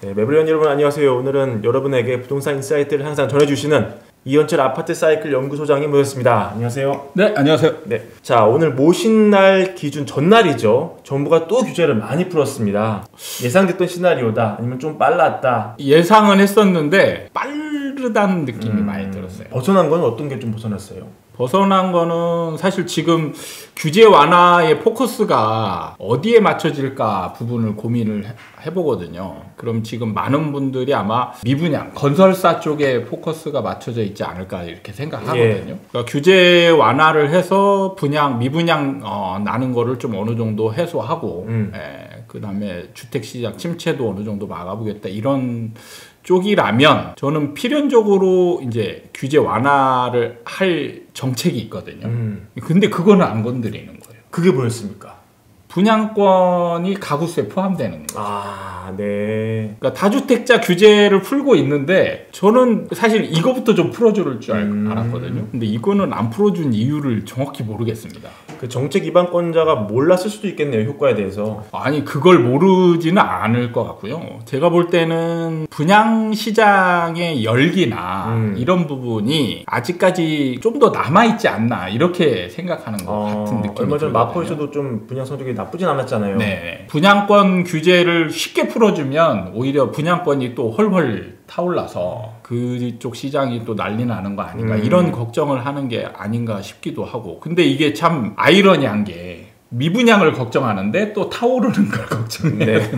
네, 매블리원 여러분 안녕하세요. 오늘은 여러분에게 부동산 인사이트를 항상 전해주시는 이현철 아파트 사이클 연구소장님 모셨습니다. 안녕하세요. 네, 안녕하세요. 네, 자 오늘 모신 날 기준 전날이죠. 정부가 또 규제를 많이 풀었습니다. 예상됐던 시나리오다, 아니면 좀 빨랐다? 예상은 했었는데 빠르다는 느낌이 많이 들었어요. 벗어난 건 어떤 게 좀 벗어났어요? 벗어난 거는 사실 지금 규제 완화의 포커스가 어디에 맞춰질까 부분을 고민을 해보거든요. 그럼 지금 많은 분들이 아마 미분양, 건설사 쪽에 포커스가 맞춰져 있지 않을까 이렇게 생각하거든요. 그러니까 규제 완화를 해서 미분양 나는 거를 좀 어느 정도 해소하고 그 다음에 주택시장 침체도 어느 정도 막아보겠다 이런 쪽이라면 저는 필연적으로 이제 규제 완화를 할 정책이 있거든요. 근데 그거는 안 건드리는 거예요. 그게 뭐였습니까? 분양권이 가구수에 포함되는 거예요. 아, 네. 그러니까 다주택자 규제를 풀고 있는데 저는 사실 이거부터 좀 풀어줄 줄 알았거든요. 근데 이거는 안 풀어준 이유를 정확히 모르겠습니다. 그 정책 위반권자가 몰랐을 수도 있겠네요, 효과에 대해서. 아니, 그걸 모르지는 않을 것 같고요. 제가 볼 때는 분양 시장의 열기나 이런 부분이 아직까지 좀 더 남아있지 않나 이렇게 생각하는 것 같은 느낌이 얼마 전 들거든요. 마포에서도 좀 분양 성적이 나쁘진 않았잖아요. 네. 분양권 규제를 쉽게 풀어주면 오히려 분양권이 또 헐헐 타올라서 그쪽 시장이 또 난리 나는 거 아닌가 이런 걱정을 하는 게 아닌가 싶기도 하고. 근데 이게 참 아이러니한 게 미분양을 걱정하는데 또 타오르는 걸 걱정해요. 네.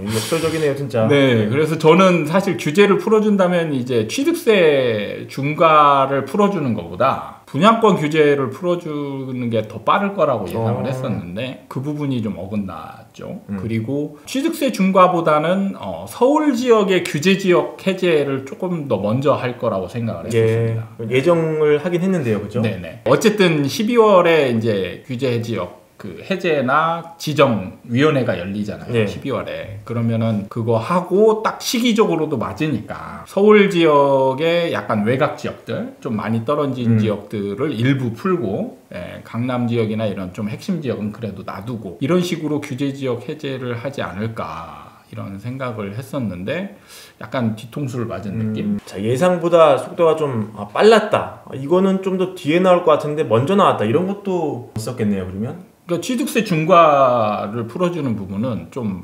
역설적이네요, 진짜. 네, 그래서 저는 사실 규제를 풀어준다면 이제 취득세 중과를 풀어주는 것보다 분양권 규제를 풀어주는 게 더 빠를 거라고 예상을 했었는데 그 부분이 좀 어긋났죠. 그리고 취득세 중과보다는 서울 지역의 규제 지역 해제를 조금 더 먼저 할 거라고 생각을 했었습니다. 예정을 하긴 했는데요, 그죠? 네네. 어쨌든 12월에 이제 규제 지역 그 해제나 지정위원회가 열리잖아요. 네. 12월에. 그러면은 그거 하고 딱 시기적으로도 맞으니까 서울 지역의 약간 외곽 지역들, 좀 많이 떨어진 지역들을 일부 풀고 강남 지역이나 이런 좀 핵심 지역은 그래도 놔두고 이런 식으로 규제 지역 해제를 하지 않을까 이런 생각을 했었는데 약간 뒤통수를 맞은 느낌? 자, 예상보다 속도가 좀 빨랐다. 이거는 좀 더 뒤에 나올 것 같은데 먼저 나왔다. 이런 것도 있었겠네요, 그러면? 그러니까 취득세 중과를 풀어주는 부분은 좀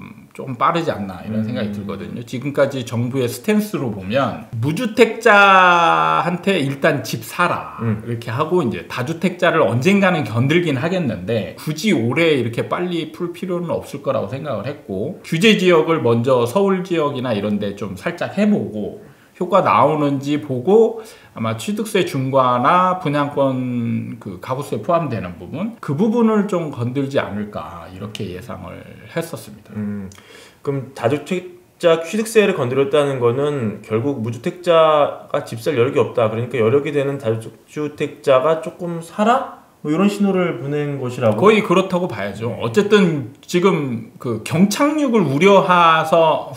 빠르지 않나 이런 생각이 들거든요. 지금까지 정부의 스탠스로 보면 무주택자한테 일단 집 사라 이렇게 하고 이제 다주택자를 언젠가는 견들긴 하겠는데 굳이 올해 이렇게 빨리 풀 필요는 없을 거라고 생각을 했고, 규제 지역을 먼저 서울 지역이나 이런 데 좀 살짝 해보고 효과 나오는지 보고 아마 취득세 중과나 분양권 그 가구수에 포함되는 부분 그 부분을 좀 건들지 않을까 이렇게 예상을 했었습니다. 그럼 다주택자 취득세를 건드렸다는 거는 결국 무주택자가 집 살 여력이 없다, 그러니까 여력이 되는 다주택자가 조금 사라? 뭐 이런 신호를 보낸 것이라고? 거의 그렇다고 봐야죠. 어쨌든 지금 그 경착륙을 우려해서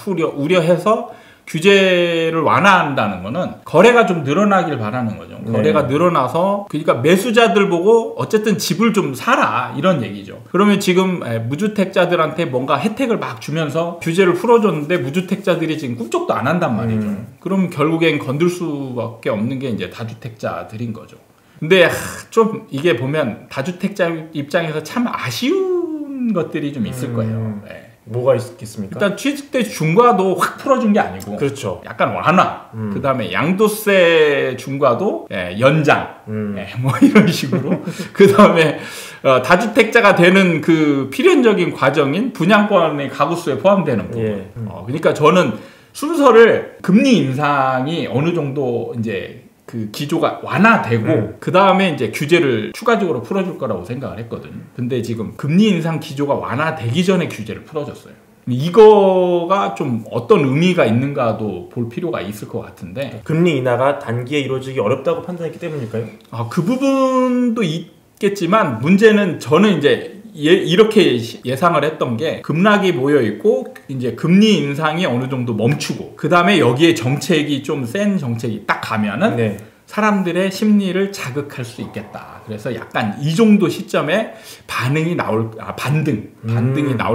규제를 완화한다는 거는 거래가 좀 늘어나길 바라는 거죠. 거래가 늘어나서 그러니까 매수자들 보고 어쨌든 집을 좀 사라 이런 얘기죠. 그러면 지금 무주택자들한테 뭔가 혜택을 막 주면서 규제를 풀어줬는데 무주택자들이 지금 꿈쩍도 안 한단 말이죠. 그럼 결국엔 건들 수밖에 없는 게 이제 다주택자들인 거죠. 근데 좀 이게 보면 다주택자 입장에서 참 아쉬운 것들이 좀 있을 거예요. 뭐가 있겠습니까? 일단 취득세 중과도 확 풀어준 게 아니고, 그렇죠. 약간 완화. 그 다음에 양도세 중과도 연장. 뭐 이런 식으로. 그 다음에 다주택자가 되는 그 필연적인 과정인 분양권의 가구수에 포함되는 부분. 그러니까 저는 순서를 금리 인상이 어느 정도 이제 그 기조가 완화되고 그 다음에 이제 규제를 추가적으로 풀어줄 거라고 생각을 했거든요. 근데 지금 금리 인상 기조가 완화되기 전에 규제를 풀어줬어요. 이거가 좀 어떤 의미가 있는가도 볼 필요가 있을 것 같은데, 금리 인하가 단기에 이루어지기 어렵다고 판단했기 때문일까요? 그 부분도 있겠지만 문제는 저는 이제 이렇게 예상을 했던 게 급락이 모여 있고 이제 금리 인상이 어느 정도 멈추고 그 다음에 여기에 정책이 좀 센 정책이 딱 가면은 사람들의 심리를 자극할 수 있겠다. 그래서 약간 이 정도 시점에 반등이 나올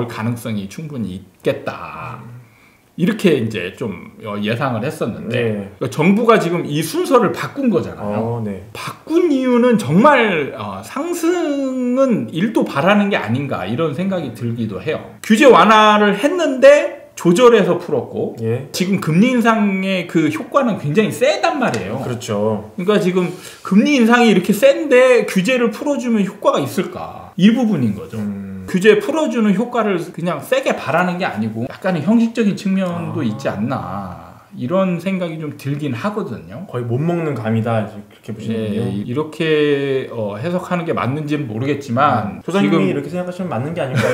가능성이 충분히 있겠다. 이렇게 이제 좀 예상을 했었는데 네. 그러니까 정부가 지금 이 순서를 바꾼 거잖아요. 네. 바꾼 이유는 정말 상승은 1도 바라는 게 아닌가 이런 생각이 들기도 해요. 규제 완화를 했는데 조절해서 풀었고 예. 지금 금리 인상의 그 효과는 굉장히 세단 말이에요. 그렇죠. 그러니까 지금 금리 인상이 이렇게 센데 규제를 풀어주면 효과가 있을까? 이 부분인 거죠. 규제 풀어주는 효과를 그냥 세게 바라는 게 아니고 약간의 형식적인 측면도 있지 않나 이런 생각이 좀 들긴 하거든요. 거의 못 먹는 감이다 그렇게 보시는군요. 예, 이렇게 해석하는 게 맞는지는 모르겠지만 소장님이 지금 이렇게 생각하시면 맞는 게 아닐까요?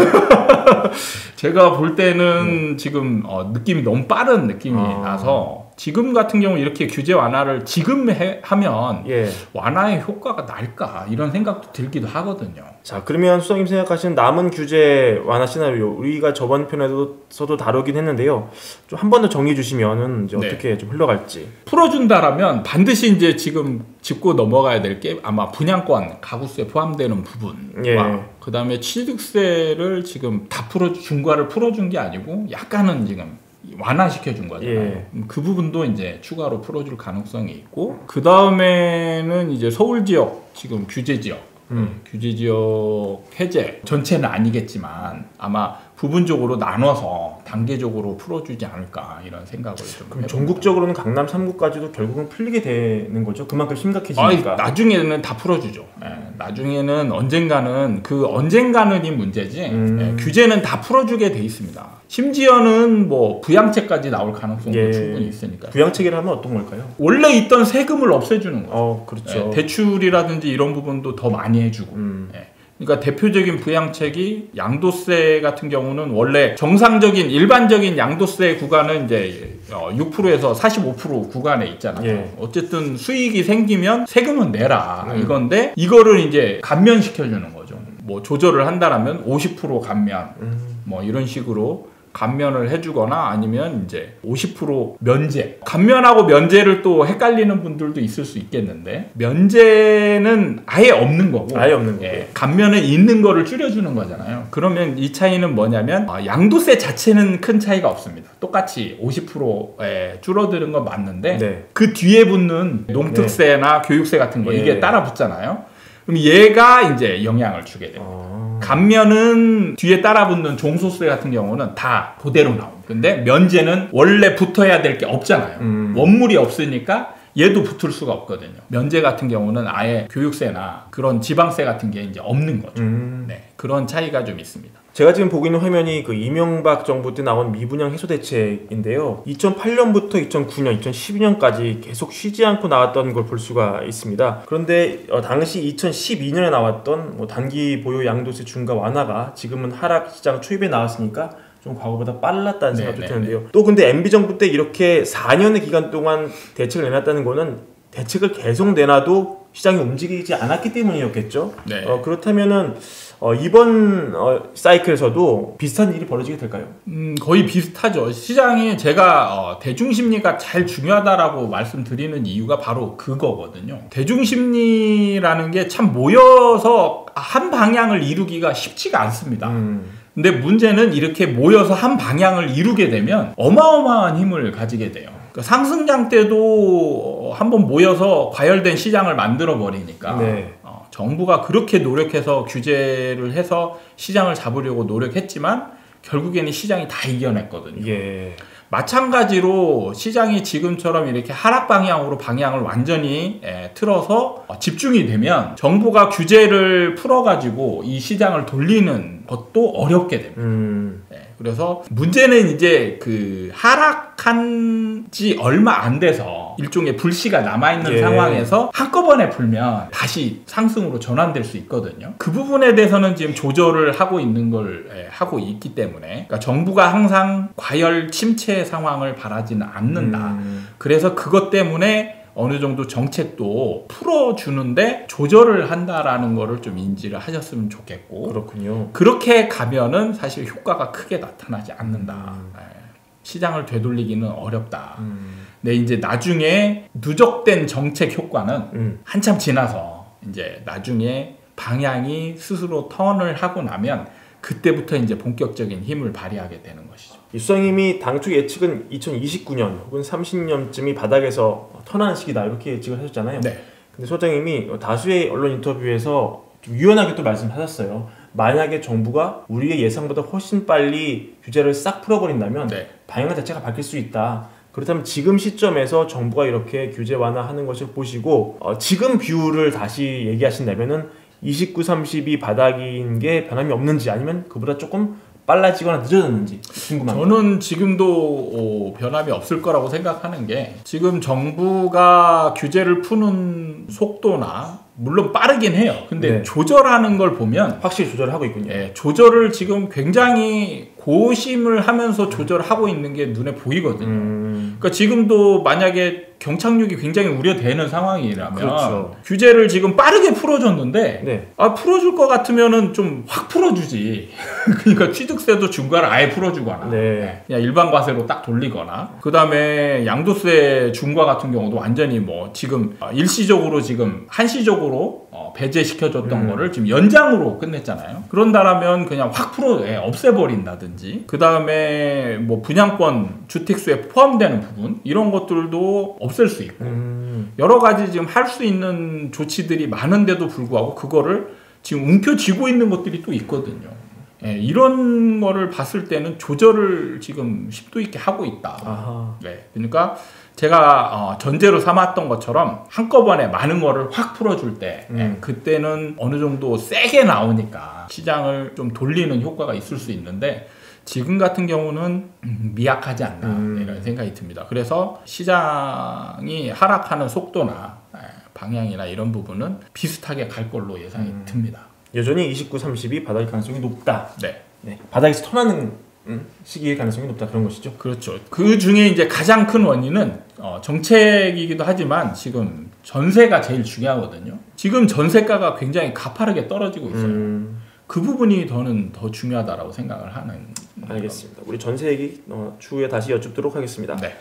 제가 볼 때는 지금 느낌이 너무 빠른 느낌이 나서 지금 같은 경우 이렇게 규제 완화를 지금 하면 예. 완화의 효과가 날까 이런 생각도 들기도 하거든요. 자, 그러면 수석님 생각하시는 남은 규제 완화 시나리오 우리가 저번 편에서도 다루긴 했는데요. 좀 한 번 더 정리해 주시면은 이제 어떻게 좀 흘러갈지. 풀어준다라면 반드시 이제 지금 짚고 넘어가야 될 게 아마 분양권 가구수에 포함되는 부분과 예. 그다음에 취득세를 지금 다 중과를 풀어준 게 아니고 약간은 지금 완화시켜 준 거잖아요. 예. 그 부분도 이제 추가로 풀어줄 가능성이 있고 그 다음에는 이제 서울 지역 지금 규제 지역 규제 지역 해제 전체는 아니겠지만 아마 부분적으로 나눠서 단계적으로 풀어주지 않을까 이런 생각을 좀. 그럼 전국적으로는 강남 3구까지도 결국은 풀리게 되는 거죠? 그만큼 심각해지니까. 나중에는 다 풀어주죠. 예, 나중에는 언젠가는이 문제지. 예, 규제는 다 풀어주게 돼 있습니다. 심지어는 뭐 부양책까지 나올 가능성도 충분히 있으니까. 부양책이라 하면 어떤 걸까요? 원래 있던 세금을 없애주는 거죠. 그렇죠. 예, 대출이라든지 이런 부분도 더 많이 해주고. 예. 그러니까 대표적인 부양책이 양도세 같은 경우는 원래 정상적인 일반적인 양도세 구간은 이제 6%에서 45% 구간에 있잖아요. 예. 어쨌든 수익이 생기면 세금은 내라 이건데 이거를 이제 감면시켜 주는 거죠. 뭐 조절을 한다라면 50% 감면 뭐 이런 식으로 감면을 해주거나 아니면 이제 50% 면제. 감면하고 면제를 또 헷갈리는 분들도 있을 수 있겠는데 면제는 아예 없는 거고 아예 없는 거고 감면은 있는 거를 줄여주는 거잖아요. 그러면 이 차이는 뭐냐면 양도세 자체는 큰 차이가 없습니다. 똑같이 50%에 줄어드는 건 맞는데 그 뒤에 붙는 농특세나 교육세 같은 거 이게 따라 붙잖아요. 그럼 얘가 이제 영향을 주게 됩니다. 감면은 뒤에 따라붙는 종소세 같은 경우는 다 그대로 나옵니다. 근데 면제는 원래 붙어야 될 게 없잖아요. 원물이 없으니까 얘도 붙을 수가 없거든요. 면제 같은 경우는 아예 교육세나 그런 지방세 같은 게 이제 없는 거죠. 네, 그런 차이가 좀 있습니다. 제가 지금 보고 있는 화면이 그 이명박 정부 때 나온 미분양 해소 대책인데요. 2008년부터 2009년, 2012년까지 계속 쉬지 않고 나왔던 걸 볼 수가 있습니다. 그런데 당시 2012년에 나왔던 단기 보유 양도세 중과 완화가 지금은 하락 시장 초입에 나왔으니까 좀 과거보다 빨랐다는 생각도 드는데요. 또 근데 MB 정부 때 이렇게 4년의 기간 동안 대책을 내놨다는 거는 대책을 계속 내놔도 시장이 움직이지 않았기 때문이었겠죠. 네. 그렇다면은 이번 사이클에서도 비슷한 일이 벌어지게 될까요? 거의 비슷하죠. 시장에 제가 대중심리가 제일 중요하다라고 말씀드리는 이유가 바로 그거거든요. 대중심리라는 게 참 모여서 한 방향을 이루기가 쉽지가 않습니다. 근데 문제는 이렇게 모여서 한 방향을 이루게 되면 어마어마한 힘을 가지게 돼요. 그러니까 상승장 때도 한번 모여서 과열된 시장을 만들어 버리니까 정부가 그렇게 노력해서 규제를 해서 시장을 잡으려고 노력했지만 결국에는 시장이 다 이겨냈거든요. 마찬가지로 시장이 지금처럼 이렇게 하락 방향으로 방향을 완전히 틀어서 집중이 되면 정부가 규제를 풀어가지고 이 시장을 돌리는 것도 어렵게 됩니다. 그래서 문제는 이제 그 하락한 지 얼마 안 돼서 일종의 불씨가 남아있는 상황에서 한꺼번에 풀면 다시 상승으로 전환될 수 있거든요. 그 부분에 대해서는 지금 조절을 하고 있는 걸 하고 있기 때문에 그러니까 정부가 항상 과열 침체 상황을 바라지는 않는다. 그래서 그것 때문에 어느 정도 정책도 풀어주는데 조절을 한다라는 거를 좀 인지를 하셨으면 좋겠고 그렇군요. 그렇게 가면은 사실 효과가 크게 나타나지 않는다. 시장을 되돌리기는 어렵다. 근데 이제 나중에 누적된 정책 효과는 한참 지나서 이제 나중에 방향이 스스로 턴을 하고 나면 그때부터 이제 본격적인 힘을 발휘하게 되는 것이죠. 이 수장님이 당초 예측은 2029년 혹은 30년쯤이 바닥에서 턴하는 시기다 이렇게 예측을 하셨잖아요. 네. 근데 소장님이 다수의 언론 인터뷰에서 좀 유연하게 또 말씀하셨어요. 만약에 정부가 우리의 예상보다 훨씬 빨리 규제를 싹 풀어버린다면 네. 방향 자체가 바뀔 수 있다. 그렇다면 지금 시점에서 정부가 이렇게 규제 완화하는 것을 보시고 지금 뷰를 다시 얘기하신다면은 29, 30이 바닥인 게 변함이 없는지 아니면 그보다 조금 빨라지거나 늦어졌는지 궁금합니다. 저는 지금도 변함이 없을 거라고 생각하는 게 지금 정부가 규제를 푸는 속도나 물론 빠르긴 해요. 근데 네. 조절하는 걸 보면 확실히 조절을 하고 있군요. 예, 조절을 지금 굉장히 고심을 하면서 조절하고 있는 게 눈에 보이거든요. 그러니까 지금도 만약에 경착륙이 굉장히 우려되는 상황이라면 그렇죠. 규제를 지금 빠르게 풀어줬는데 네. 풀어줄 것 같으면은 좀 확 풀어주지. 그러니까 취득세도 중과를 아예 풀어주거나 네. 그냥 일반 과세로 딱 돌리거나 그 다음에 양도세 중과 같은 경우도 완전히 뭐 지금 일시적으로 지금 한시적으로 배제시켜줬던 거를 지금 연장으로 끝냈잖아요. 그런다라면 그냥 확 없애버린다든지 그 다음에 뭐 분양권 주택수에 포함되는 부분 이런 것들도 없앨 수 있고 여러 가지 지금 할 수 있는 조치들이 많은데도 불구하고 그거를 지금 움켜쥐고 있는 것들이 또 있거든요. 예, 이런 거를 봤을 때는 조절을 지금 심도 있게 하고 있다. 아하. 네, 그러니까 제가 전제로 삼았던 것처럼 한꺼번에 많은 거를 확 풀어줄 때 그때는 어느 정도 세게 나오니까 시장을 좀 돌리는 효과가 있을 수 있는데 지금 같은 경우는 미약하지 않나 이런 생각이 듭니다. 그래서 시장이 하락하는 속도나 방향이나 이런 부분은 비슷하게 갈 걸로 예상이 듭니다. 여전히 29, 30이 바닥일 가능성이 높다. 네. 네. 바닥에서 턴하는 시기일 가능성이 높다 그런 것이죠. 그렇죠. 그 중에 이제 가장 큰 원인은 정책이기도 하지만 지금 전세가 제일 중요하거든요. 지금 전세가가 굉장히 가파르게 떨어지고 있어요. 그 부분이 저는 더 중요하다라고 생각을 하는. 알겠습니다. 우리 전세 얘기 추후에 다시 여쭙도록 하겠습니다. 네.